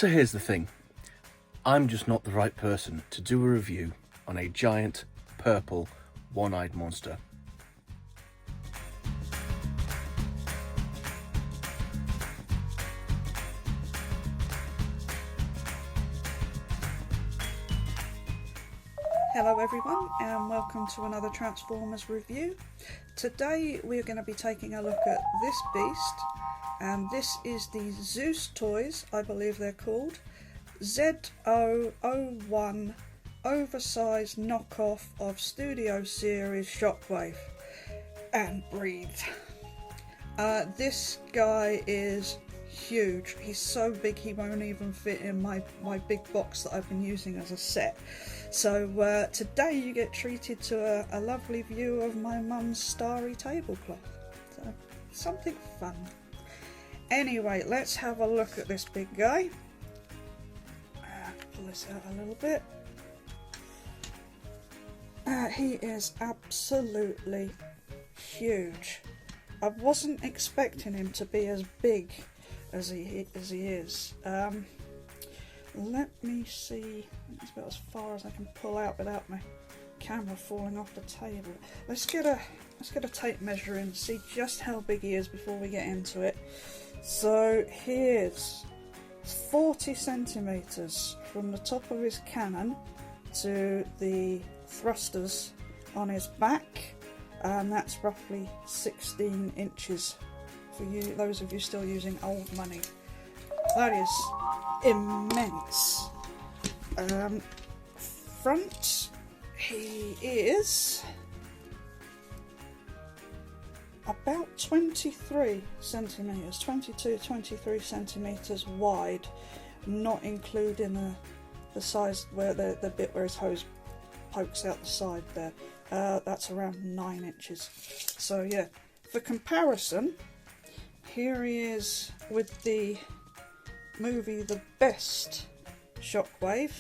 So here's the thing, I'm just not the right person to do a review on a giant, purple, one-eyed monster. Hello everyone and welcome to another Transformers review. Today we're going to be taking a look at this beast, and this is the Zeus Toys, I believe they're called, ZS01 oversized knockoff of Studio Series Shockwave. And breathe. This guy is huge. He's so big he won't even fit in my big box that I've been using as a set. So today you get treated to a lovely view of my mum's starry tablecloth. So something fun. Anyway, let's have a look at this big guy. Pull this out a little bit. He is absolutely huge. I wasn't expecting him to be as big as he is. Let me see. That's about as far as I can pull out without my camera falling off the table. Let's get a tape measure and see just how big he is before we get into it. So here's 40 centimeters from the top of his cannon to the thrusters on his back, and that's roughly 16 inches for you, those of you still using old money. That is immense. Front, he is about 23 centimeters, 23 centimeters wide, not including the size where the bit where his hose pokes out the side there. That's around 9 inches. So yeah, for comparison, here he is with the movie The Best Shockwave.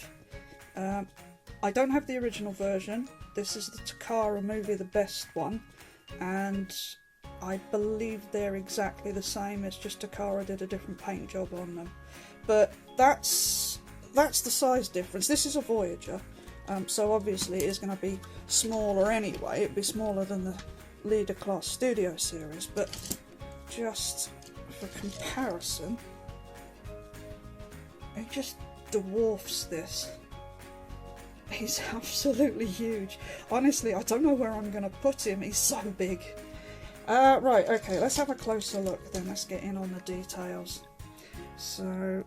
I don't have the original version. This is the Takara movie The Best one, and I believe they're exactly the same. It's just Takara did a different paint job on them. But that's the size difference. This is a Voyager, so obviously it is going to be smaller anyway. It'd be smaller than the Leader Class Studio Series, but just for comparison, it just dwarfs this. He's absolutely huge. Honestly, I don't know where I'm going to put him. He's so big. Right, okay, let's have a closer look then. Let's get in on the details. So,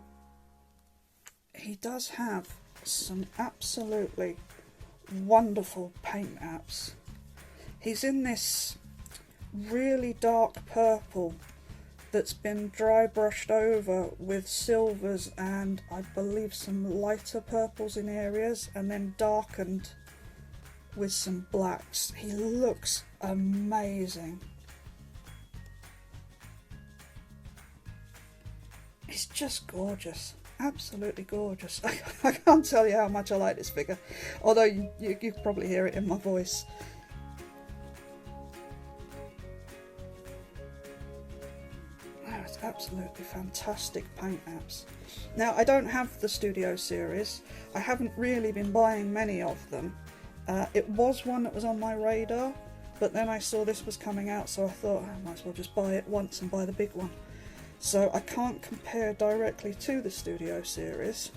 he does have some absolutely wonderful paint apps. He's in this really dark purple that's been dry brushed over with silvers and I believe some lighter purples in areas, and then darkened with some blacks. He looks amazing. He's just gorgeous. Absolutely gorgeous. I can't tell you how much I like this figure, although you probably hear it in my voice. It's absolutely fantastic paint apps. Now, I don't have the Studio Series. I haven't really been buying many of them. It was one that was on my radar, but then I saw this was coming out, so I thought I might as well just buy it once and buy the big one. So I can't compare directly to the Studio Series,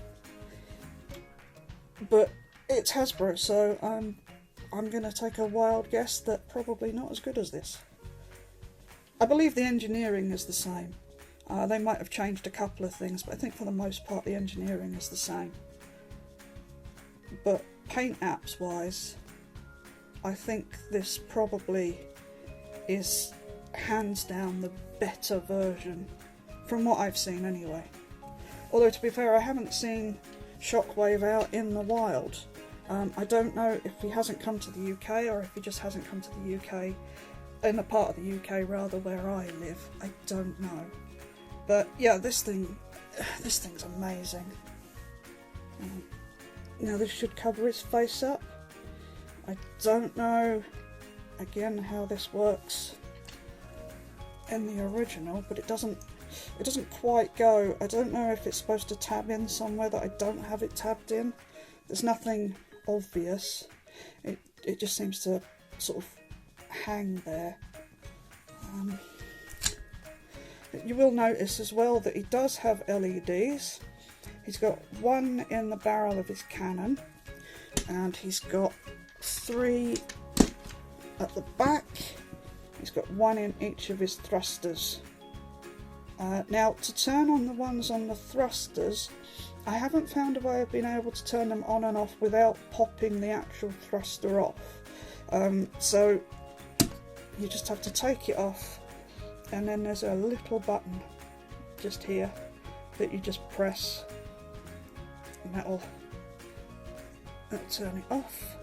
but it's Hasbro, so I'm going to take a wild guess that probably not as good as this. I believe the engineering is the same. They might have changed a couple of things, but I think for the most part the engineering is the same. But paint apps wise, I think this probably is hands down the better version, from what I've seen anyway. Although to be fair, I haven't seen Shockwave out in the wild. I don't know if he hasn't come to the UK or if he just hasn't come to the UK, in the part of the UK rather where I live. I don't know. But yeah, this thing's amazing. Now this should cover his face up. I don't know again how this works in the original, but it doesn't it doesn't quite go. I don't know if it's supposed to tab in somewhere that I don't have it tabbed in. There's nothing obvious. It just seems to sort of hang there. You will notice as well that he does have LEDs. He's got one in the barrel of his cannon, and he's got 3 at the back. He's got 1 in each of his thrusters. Now, to turn on the ones on the thrusters, I haven't found a way of being able to turn them on and off without popping the actual thruster off. So you just have to take it off, and then there's a little button just here that you just press, and that'll turn it off,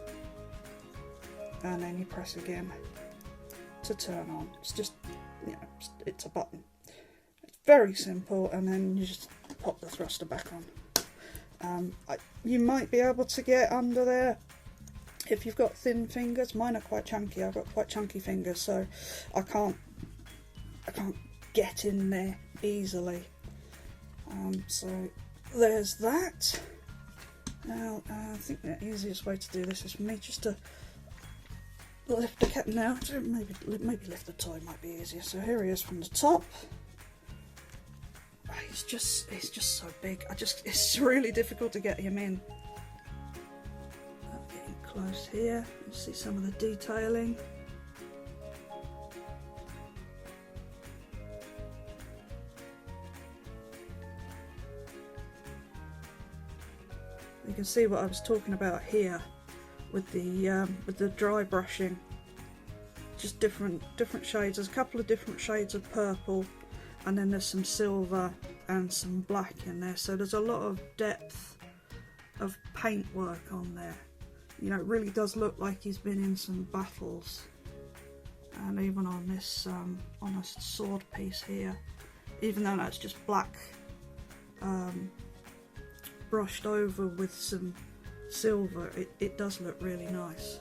and then you press again to turn on. It's just, you know, it's a button. It's very simple, and then you just pop the thruster back on. You might be able to get under there if you've got thin fingers. Mine are quite chunky. I've got quite chunky fingers, so I can't get in there easily. So there's that. Now I think the easiest way to do this is for me just to lift the cap. Now maybe lift the toy might be easier. So here he is from the top. He's just so big. It's really difficult to get him in. Getting close here. You see some of the detailing. You can see what I was talking about here with the dry brushing. Just different shades. There's a couple of different shades of purple, and then there's some silver and some black in there. So there's a lot of depth of paint work on there. You know, it really does look like he's been in some battles. And even on this on a sword piece here, even though that's just black, brushed over with some silver, it does look really nice.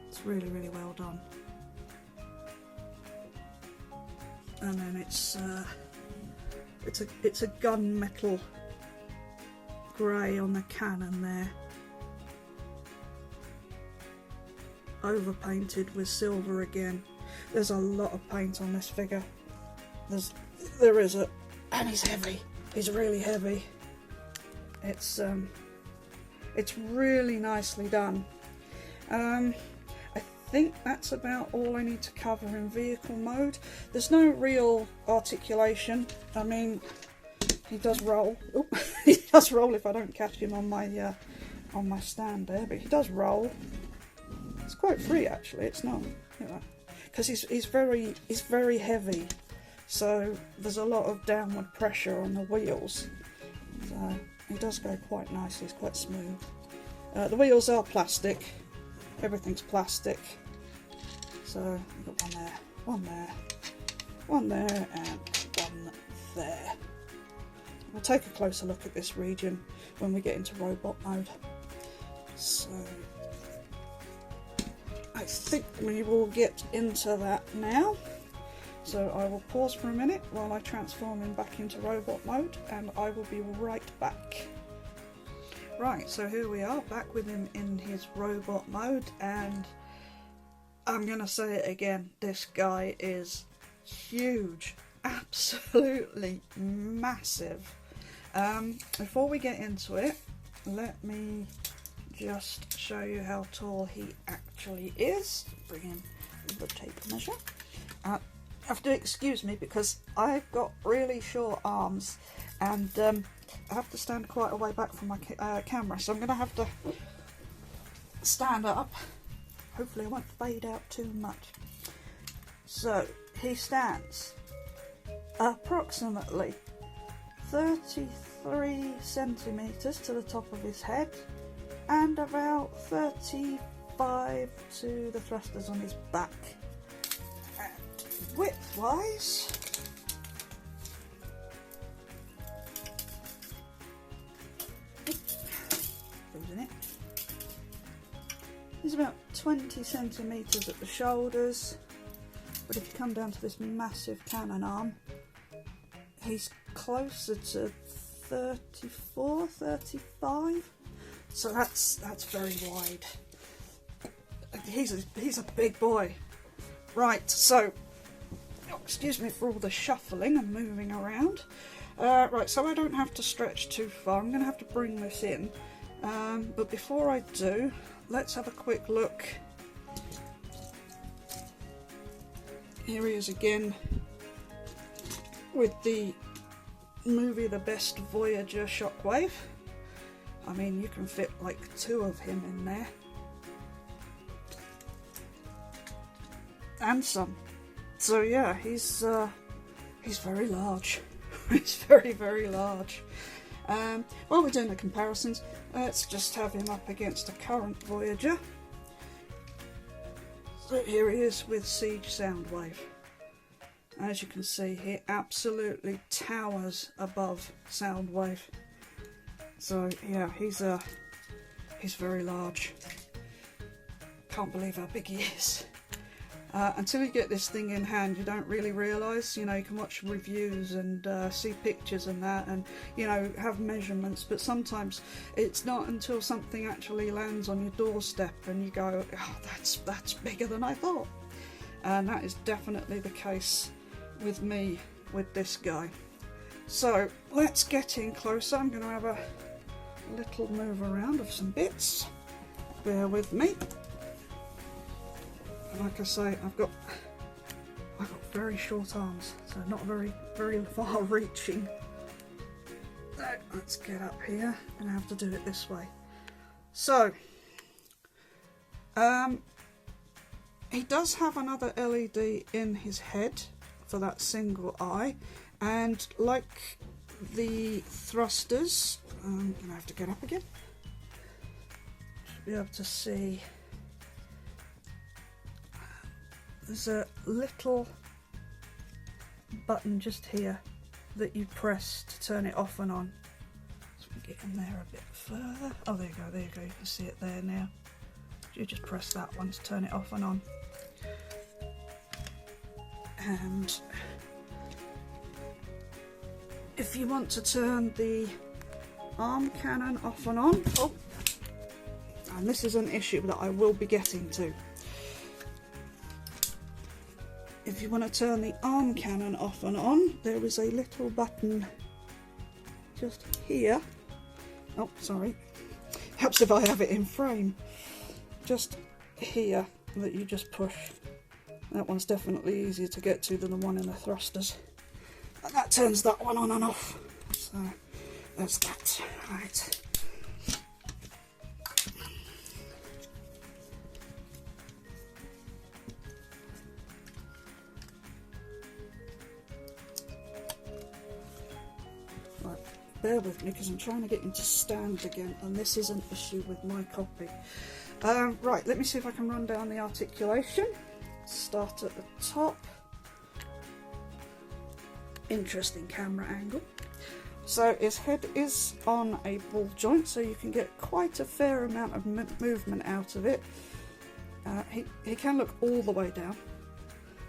It's really, really well done. And then it's a gunmetal grey on the cannon there, overpainted with silver again. There's a lot of paint on this figure. There is and he's heavy. He's really heavy. It's really nicely done. I think that's about all I need to cover in vehicle mode. There's no real articulation. I mean, he does roll. Oop. He does roll if I don't catch him on my stand there, but he does roll. It's quite free actually. It's not, you know, because he's very heavy, so there's a lot of downward pressure on the wheels. So he does go quite nicely. It's quite smooth. The wheels are plastic. Everything's plastic. So we've got one there, one there, one there, and one there. We'll take a closer look at this region when we get into robot mode. So I think we will get into that now. So I will pause for a minute while I transform him back into robot mode, and I will be right back. Right, so here we are, back with him in his robot mode, and I'm gonna say it again, this guy is huge, absolutely massive. Before we get into it, let me just show you how tall he actually is. Bring in the tape measure. You have to excuse me because I've got really short arms, and I have to stand quite a way back from my camera, so I'm going to have to stand up. Hopefully I won't fade out too much. So he stands approximately 33 centimetres to the top of his head, and about 35 to the thrusters on his back. And width-wise, he's about 20 centimetres at the shoulders, but if you come down to this massive cannon arm, he's closer to 34, 35, so that's very wide. He's a big boy. Right, so excuse me for all the shuffling and moving around. Right, so I don't have to stretch too far. I'm going to have to bring this in, but before I do, let's have a quick look. Here he is again with the movie The Best Voyager Shockwave. I mean, you can fit like 2 of him in there. And some. So yeah, he's very large. He's very, very large. While we're doing the comparisons, let's just have him up against a current Voyager. So here he is with Siege Soundwave. As you can see, he absolutely towers above Soundwave. So yeah, he's very large. Can't believe how big he is. Until you get this thing in hand, you don't really realise. You know, you can watch reviews and see pictures and that, and you know, have measurements. But sometimes it's not until something actually lands on your doorstep and you go, "Oh, that's bigger than I thought." And that is definitely the case with me with this guy. So let's get in closer. I'm going to have a little move around of some bits. Bear with me. Like I say, I've got very short arms, so not very far reaching. Right, let's get up here, and I have to do it this way. So, he does have another LED in his head for that single eye, and like the thrusters, I'm gonna have to get up again. Should be able to see. There's a little button just here that you press to turn it off and on. So we get in there a bit further. Oh, there you go, you can see it there now. You just press that one to turn it off and on. And if you want to turn the arm cannon off and on, and this is an issue that I will be getting to. If you want to turn the arm cannon off and on, there is a little button just here. Oh, sorry. Helps if I have it in frame. Just here that you just push. That one's definitely easier to get to than the one in the thrusters. And that turns that one on and off. So that's that. Right. Bear with me because I'm trying to get him to stand again, and this is an issue with my copy. Right, let me see if I can run down the articulation. Start at the top. Interesting camera angle. So his head is on a ball joint, so you can get quite a fair amount of movement out of it. He can look all the way down,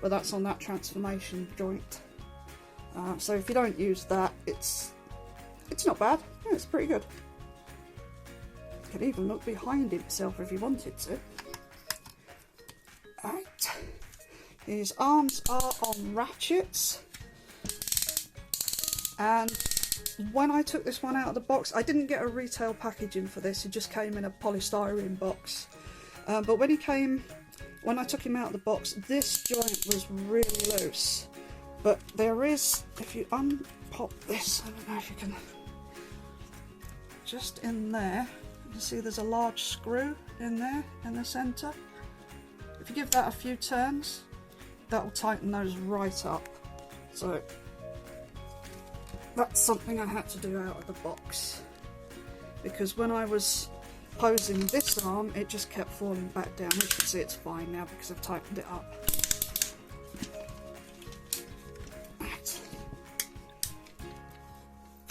but that's on that transformation joint. So if you don't use that, it's not bad. Yeah, it's pretty good. Could even look behind himself if you wanted to. Right. His arms are on ratchets. And when I took this one out of the box, I didn't get a retail packaging for this. It just came in a polystyrene box. But when I took him out of the box, this joint was really loose. But there is, if you unpop this, I don't know if you can, just in there, you can see there's a large screw in there in the centre. If you give that a few turns, that will tighten those right up. So that's something I had to do out of the box, because when I was posing this arm, it just kept falling back down. You can see it's fine now because I've tightened it up.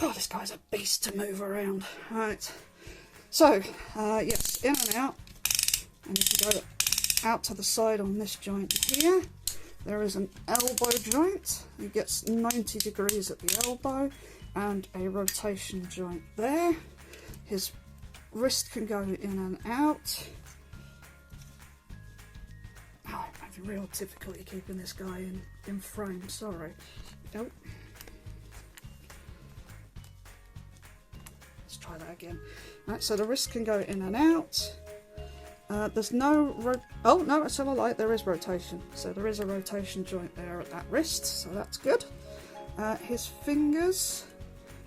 Oh, this guy's a beast to move around. Right, so yes, in and out, and if you go out to the side on this joint here, There is an elbow joint. He gets 90 degrees at the elbow and a rotation joint there. His wrist can go in and out. Oh, I'm having real difficulty keeping this guy in frame, sorry. Oh. Let's try that again. Right, so the wrist can go in and out. There's no, oh no, it's still a light, there is rotation. So there is a rotation joint there at that wrist, so that's good. His fingers,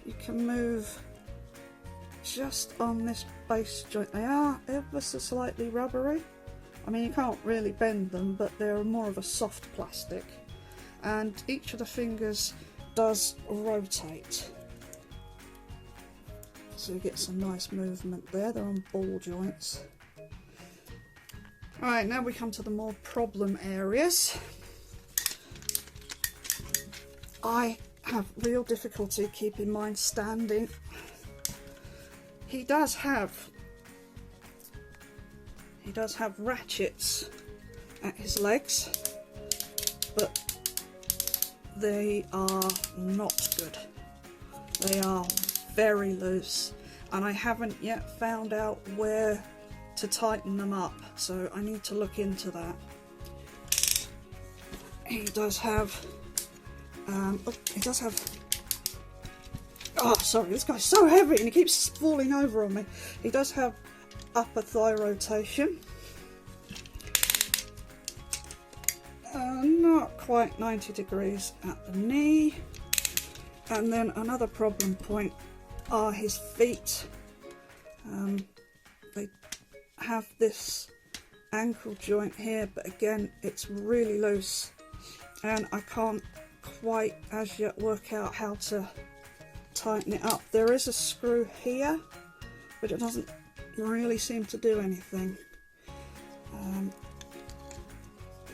you can move just on this base joint. They are ever so slightly rubbery. I mean, you can't really bend them, but they're more of a soft plastic. And each of the fingers does rotate. So you get some nice movement there. They're on ball joints. Alright, now we come to the more problem areas. I have real difficulty keeping mine standing. He does have ratchets at his legs, but they are not good. They are very loose, and I haven't yet found out where to tighten them up, so I need to look into that. He does have oh sorry, this guy's so heavy and he keeps falling over on me. He does have upper thigh rotation, not quite 90 degrees at the knee, and then another problem point are his feet. They have this ankle joint here, but again it's really loose and I can't quite as yet work out how to tighten it up. There is a screw here, but it doesn't really seem to do anything.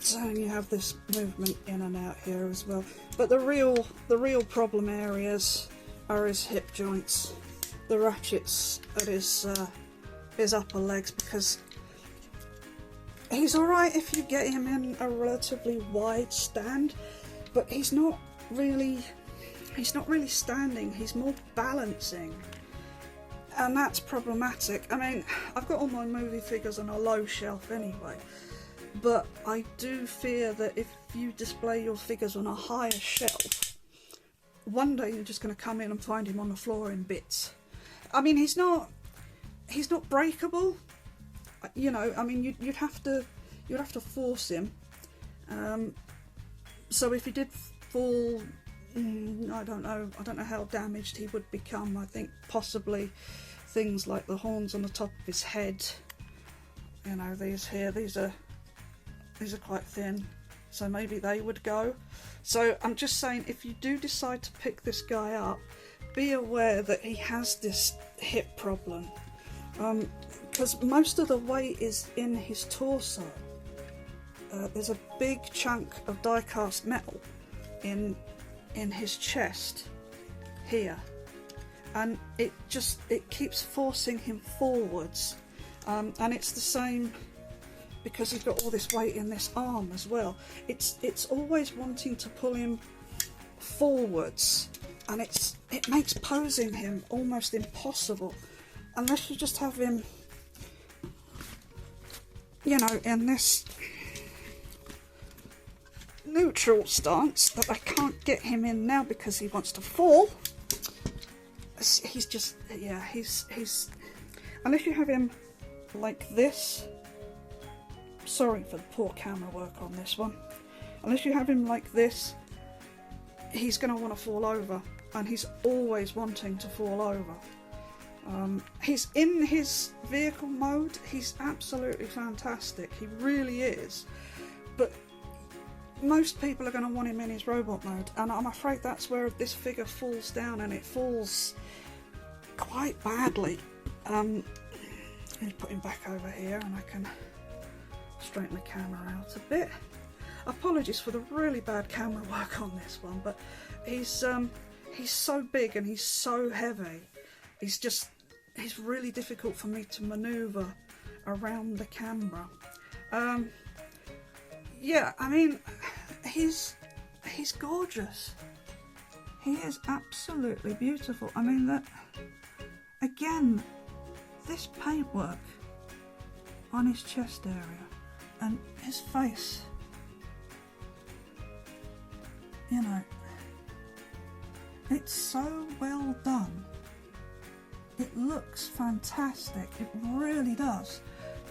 So you have this movement in and out here as well. But the real problem areas are his hip joints, the ratchets at his upper legs, because he's alright if you get him in a relatively wide stand, but he's not really standing, he's more balancing, and that's problematic. I mean, I've got all my movie figures on a low shelf anyway, but I do fear that if you display your figures on a higher shelf, one day you're just going to come in and find him on the floor in bits. I mean, he's not breakable, you know. I mean, you'd have to force him. So if he did fall, I don't know how damaged he would become. I think possibly things like the horns on the top of his head, you know, these are quite thin, so maybe they would go. So I'm just saying, if you do decide to pick this guy up, be aware that he has this hip problem, because most of the weight is in his torso. There's a big chunk of die-cast metal in his chest here, and it keeps forcing him forwards, and it's the same because he's got all this weight in this arm as well. It's always wanting to pull him forwards, and it makes posing him almost impossible unless you just have him, you know, in this neutral stance that I can't get him in now because he wants to fall. He's just, yeah, he's unless you have him like this, sorry for the poor camera work on this one, unless you have him like this, he's going to want to fall over, and he's always wanting to fall over. He's in his vehicle mode, he's absolutely fantastic, he really is, but most people are going to want him in his robot mode, and I'm afraid that's where this figure falls down, and it falls quite badly. Let me put him back over here and I can straighten the camera out a bit. Apologies for the really bad camera work on this one, but he's so big and he's so heavy. He's really difficult for me to manoeuvre around the camera. Yeah, I mean, he's gorgeous. He is absolutely beautiful. I mean, that again, this paintwork on his chest area and his face, you know, it's so well done. It looks fantastic, it really does,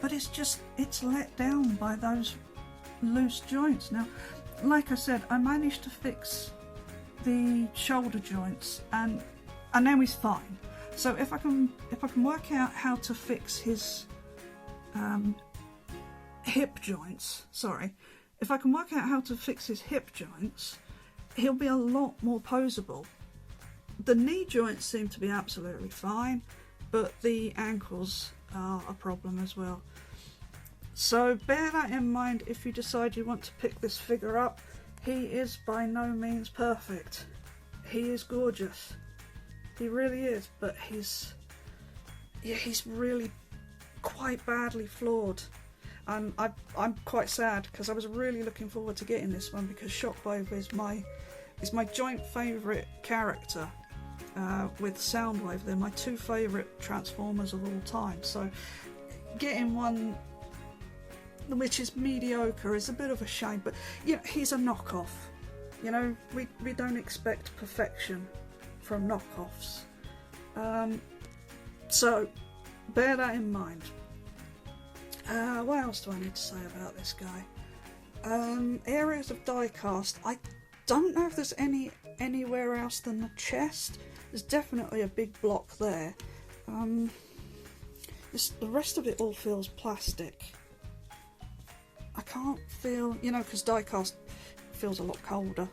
but it's let down by those loose joints. Now, like I said, I managed to fix the shoulder joints and now he's fine. So if I can work out how to fix his hip joints, if I can work out how to fix his hip joints, he'll be a lot more poseable. The knee joints seem to be absolutely fine, but the ankles are a problem as well. So bear that in mind if you decide you want to pick this figure up. He is by no means perfect. He is gorgeous. He really is, but he's really quite badly flawed. And I'm quite sad because I was really looking forward to getting this one because Shockwave is my joint favourite character with Soundwave. They're my two favourite Transformers of all time. So getting one which is mediocre is a bit of a shame, but you know, he's a knockoff. You know, we don't expect perfection from knockoffs. So bear that in mind. What else do I need to say about this guy? Areas of die cast. I don't know if there's anywhere else than the chest. There's definitely a big block there. The rest of it all feels plastic. I can't feel, you know, because die cast feels a lot colder.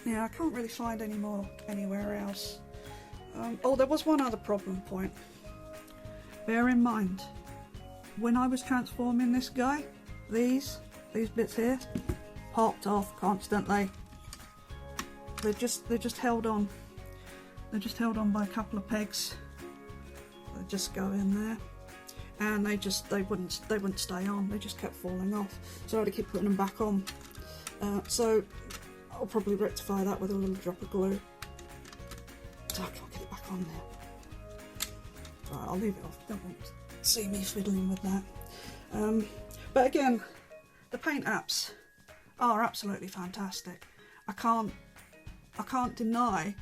Yeah, I can't really find any more anywhere else. Oh, there was one other problem point. Bear in mind, when I was transforming this guy, these bits here popped off constantly. They're just held on. They're just held on by a couple of pegs. They just go in there, and they wouldn't stay on. They just kept falling off. So I had to keep putting them back on. So I'll probably rectify that with a little drop of glue. So I can't get it back on there. Right, I'll leave it off. Don't want to see me fiddling with that. But again, the paint apps are absolutely fantastic. I can't deny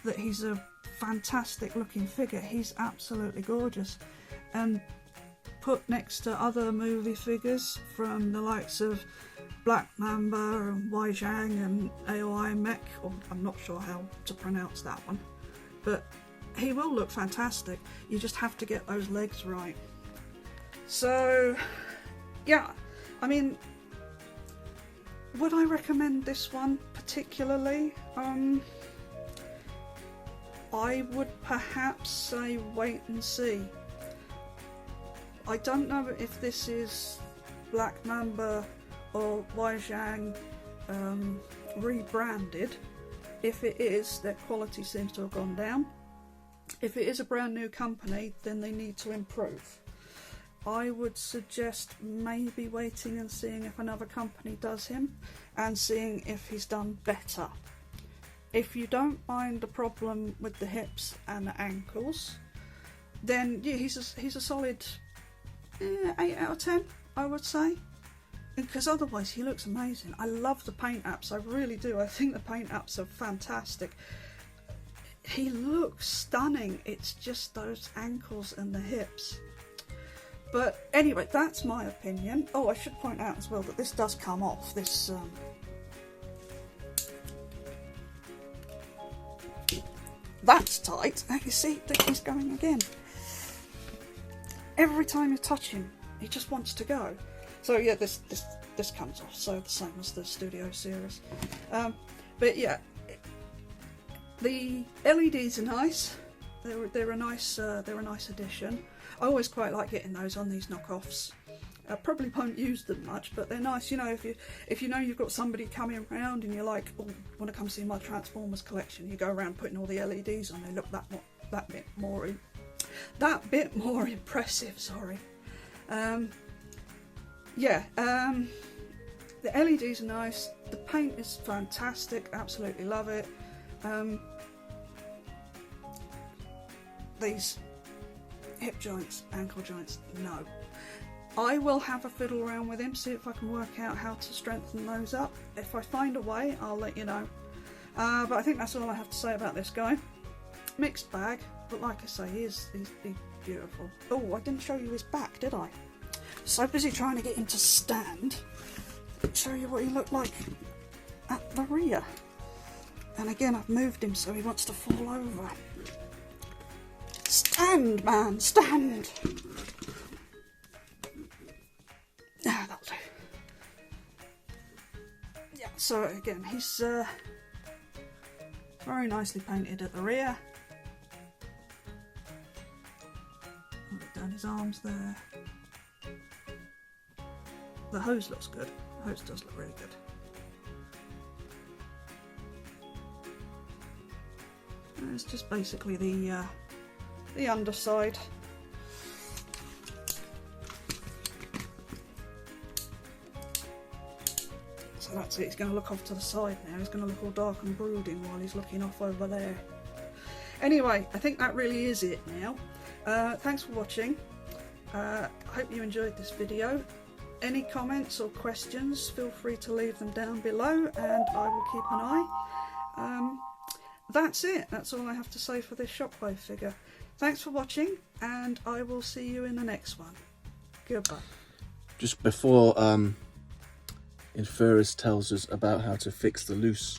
that he's a fantastic looking figure. He's absolutely gorgeous, and put next to other movie figures from the likes of Black Mamba and Weijang and ahoy Mech, or I'm not sure how to pronounce that one, but he will look fantastic. You just have to get those legs right. So yeah, I mean, would I recommend this one particularly? I would perhaps say wait and see. I don't know if this is Black Mamba or Weijang rebranded. If it is, their quality seems to have gone down. If it is a brand new company, then they need to improve. I would suggest maybe waiting and seeing if another company does him and seeing if he's done better. If you don't mind the problem with the hips and the ankles, then yeah, he's a solid 8 out of 10, I would say. Because otherwise he looks amazing. I love the paint apps, I really do. I think the paint apps are fantastic. He looks stunning. It's just those ankles and the hips. But anyway, that's my opinion. Oh, I should point out as well that this does come off. This that's tight. And you see that he's going again. Every time you touch him, he just wants to go. So yeah, this comes off. So the same as the Studio series. But yeah, the LEDs are nice. They're a nice addition. I always quite like getting those on these knockoffs. I probably won't use them much, but they're nice. You know, if you know you've got somebody coming around and you're like, oh, want to come see my Transformers collection, you go around putting all the LEDs on. They look that bit more impressive. Sorry. yeah, the LEDs are nice, the paint is fantastic, absolutely love it. These hip joints, ankle joints, no. I will have a fiddle around with him, see if I can work out how to strengthen those up. If I find a way, I'll let you know. But I think that's all I have to say about this guy. Mixed bag, but like I say, he's beautiful. Oh, I didn't show you his back, did I? So busy trying to get him to stand. Show you what he looked like at the rear. And again, I've moved him so he wants to fall over. Stand, man, stand! Ah, that'll do. Yeah, so again, he's very nicely painted at the rear. Look down his arms there. The hose looks good. The hose does look really good. And it's just basically the underside. So that's it, he's going to look off to the side now. He's going to look all dark and brooding while he's looking off over there. Anyway, I think that really is it now. Thanks for watching. I hope you enjoyed this video. Any comments or questions, feel free to leave them down below and I will keep an eye. That's it. That's all I have to say for this Shockwave figure. Thanks for watching and I will see you in the next one. Goodbye. Just before Inferis tells us about how to fix the loose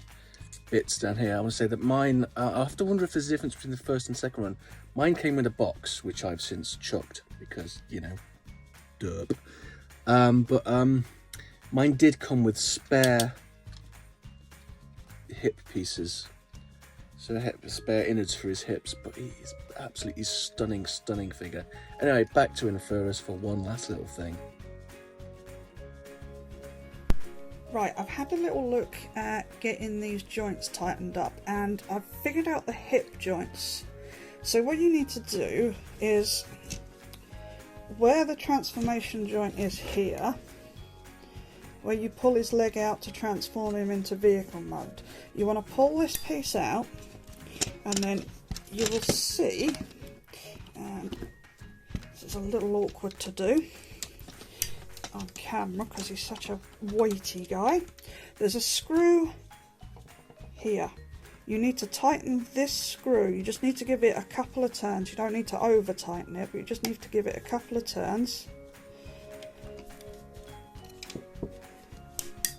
bits down here, I want to say that mine, I have to wonder if there's a difference between the first and second one. Mine came in a box, which I've since chucked because, you know, derp. But mine did come with spare hip pieces, so spare innards for his hips, but he's absolutely stunning figure. Anyway, back to Inferis for one last little thing. Right, I've had a little look at getting these joints tightened up and I've figured out the hip joints. So what you need to do is, where the transformation joint is here, where you pull his leg out to transform him into vehicle mode, you want to pull this piece out and then you will see, and this is a little awkward to do on camera because he's such a weighty guy, there's a screw here. You need to tighten this screw. You just need to give it a couple of turns. You don't need to over tighten it, but you just need to give it a couple of turns.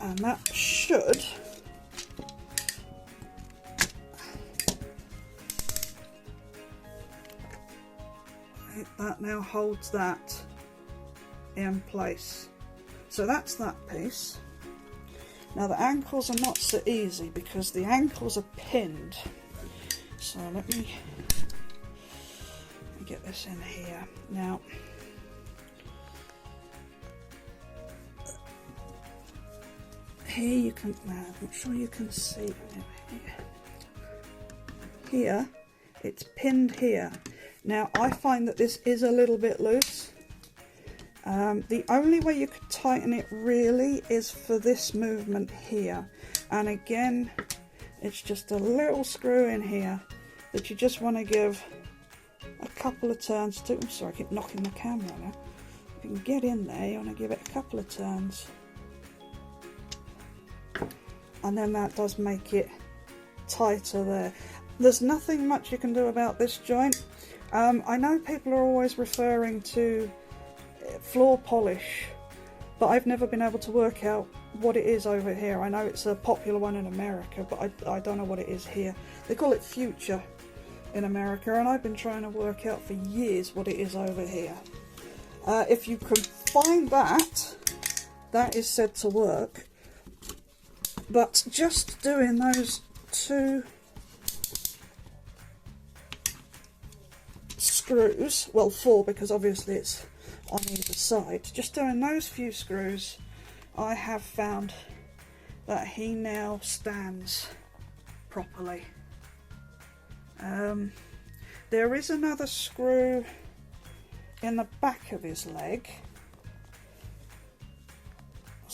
And that should that now holds that in place. So that's that piece. Now the ankles are not so easy because the ankles are pinned. So let me get this in here. Now here you can, I'm not sure you can see, here it's pinned here. Now I find that this is a little bit loose. The only way you could tighten it really is for this movement here, and again it's just a little screw in here that you just want to give a couple of turns to. I'm sorry, I keep knocking the camera now. If you can get in there, you want to give it a couple of turns, and then that does make it tighter there. There's nothing much you can do about this joint. I know people are always referring to floor polish, but I've never been able to work out what it is over here. I know it's a popular one in America, but I don't know what it is here. They call it Future in America, and I've been trying to work out for years what it is over here. If you can find that, that is said to work, but just doing those two screws, well 4 because obviously it's on either side, just doing those few screws, I have found that he now stands properly. There is another screw in the back of his leg,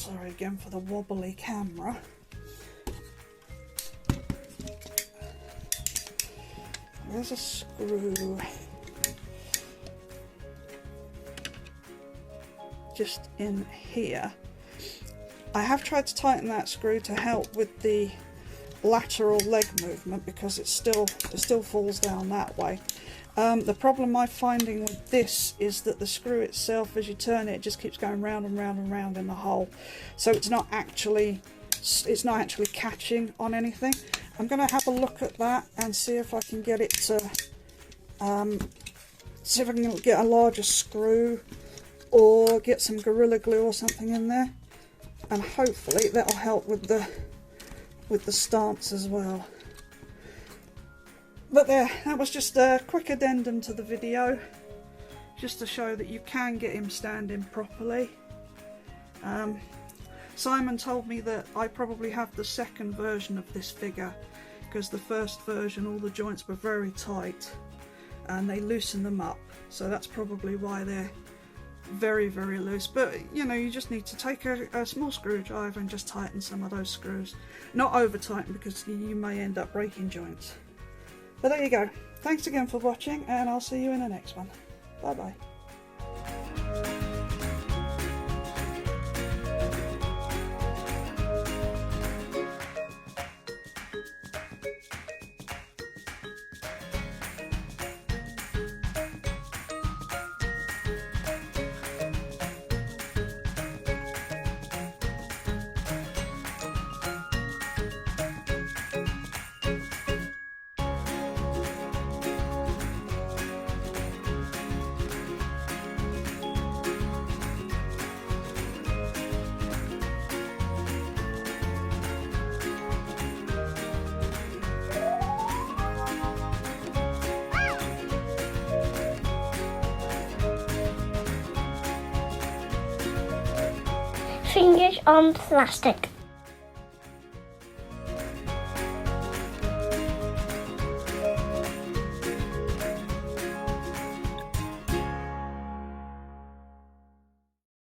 Sorry again for the wobbly camera. There's a screw just in here. I have tried to tighten that screw to help with the lateral leg movement because it still falls down that way. The problem I'm finding with this is that the screw itself, as you turn it, it just keeps going round and round and round in the hole, so it's not actually catching on anything. I'm going to have a look at that and see if I can get it to see if I can get a larger screw or get some Gorilla Glue or something in there, and hopefully that'll help with the stance as well. But there, that was just a quick addendum to the video, just to show that you can get him standing properly. Simon told me that I probably have the second version of this figure, because the first version all the joints were very tight and they loosened them up, so that's probably why they're very, very loose. But you know, you just need to take a small screwdriver and just tighten some of those screws, not over tighten, because you may end up breaking joints. But there you go. Thanks again for watching, and I'll see you in the next one. Bye bye. Fingers on plastic.